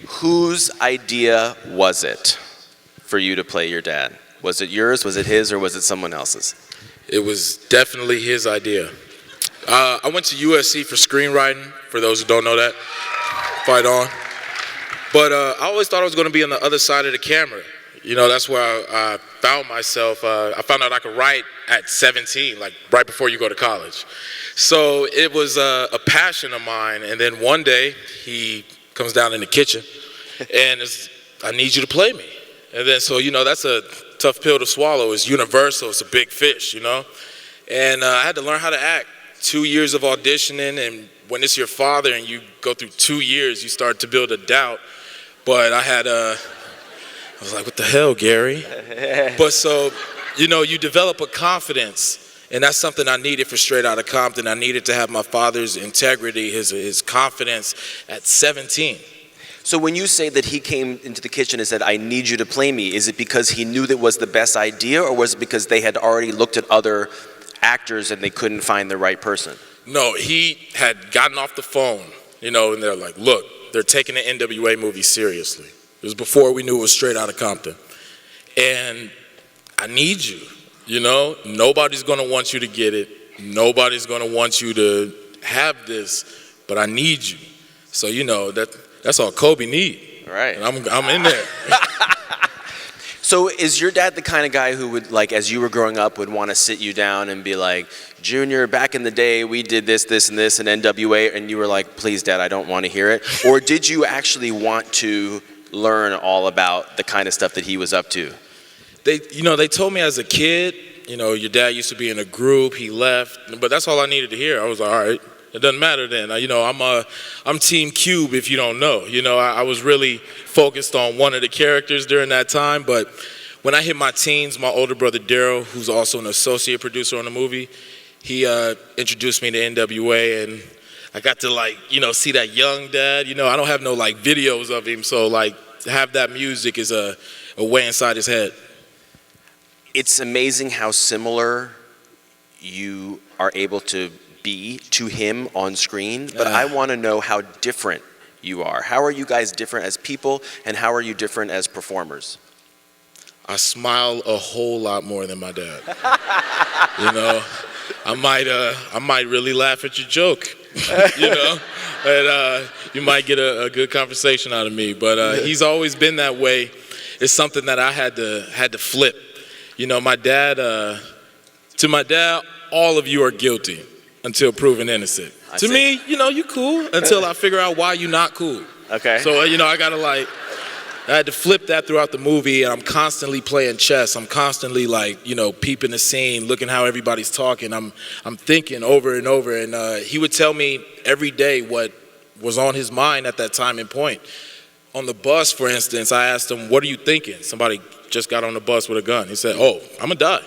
whose idea was it for you to play your dad? Was it yours, was it his, or was it someone else's? It was definitely his idea. I went to USC for screenwriting, for those who don't know that. Fight on. But I always thought I was going to be on the other side of the camera. You know, that's where I found myself. I found out I could write at 17, like right before you go to college. So it was a passion of mine. And then one day, he comes down in the kitchen and I need you to play me. And then, so, you know, that's a tough pill to swallow. It's universal. It's a big fish, you know. And I had to learn how to act. 2 years of auditioning, and when it's your father and you go through 2 years, you start to build a doubt. But I was like, what the hell, Gary? But so, you know, you develop a confidence, and that's something I needed for Straight Outta Compton. I needed to have my father's integrity, his confidence at 17. So when you say that he came into the kitchen and said, I need you to play me, is it because he knew that was the best idea, or was it because they had already looked at other actors and they couldn't find the right person? No, he had gotten off the phone, you know, and they're like, look, they're taking the NWA movie seriously. It was before we knew it was Straight Outta Compton. And I need you, you know? Nobody's gonna want you to get it. Nobody's gonna want you to have this, but I need you. So, you know, that's all Kobe need. Right. And I'm in there. So is your dad the kind of guy who would, like, as you were growing up, would want to sit you down and be like, Junior, back in the day, we did this, this, and this, and NWA, and you were like, please, Dad, I don't want to hear it? Or did you actually want to learn all about the kind of stuff that he was up to? They told me as a kid, you know, your dad used to be in a group, he left, but that's all I needed to hear. I was like, all right, it doesn't matter then. You know, I'm Team Cube if you don't know. You know, I was really focused on one of the characters during that time, but when I hit my teens, my older brother Daryl, who's also an associate producer on the movie, he introduced me to NWA, and I got to, like, you know, see that young dad. You know, I don't have no, like, videos of him, so, like, to have that music is a way inside his head. It's amazing how similar you are able to be to him on screen, but I want to know how different you are. How are you guys different as people, and how are you different as performers? I smile a whole lot more than my dad. You know, I might really laugh at your joke. You know, and you might get a good conversation out of me. But he's always been that way. It's something that I had to flip. You know, my dad. To my dad, all of you are guilty until proven innocent. To me, you know, you cool until I figure out why you not cool. Okay. So, you know, I had to flip that throughout the movie, and I'm constantly playing chess. I'm constantly, like, you know, peeping the scene, looking how everybody's talking. I'm thinking over and over, and he would tell me every day what was on his mind at that time and point. On the bus, for instance, I asked him, what are you thinking? Somebody just got on the bus with a gun. He said, oh, I'm gonna die.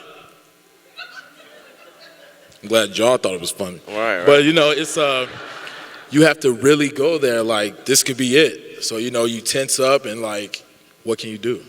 I'm glad y'all thought it was funny. Right. But, you know, it's you have to really go there like, this could be it. So, you know, you tense up and, like, what can you do?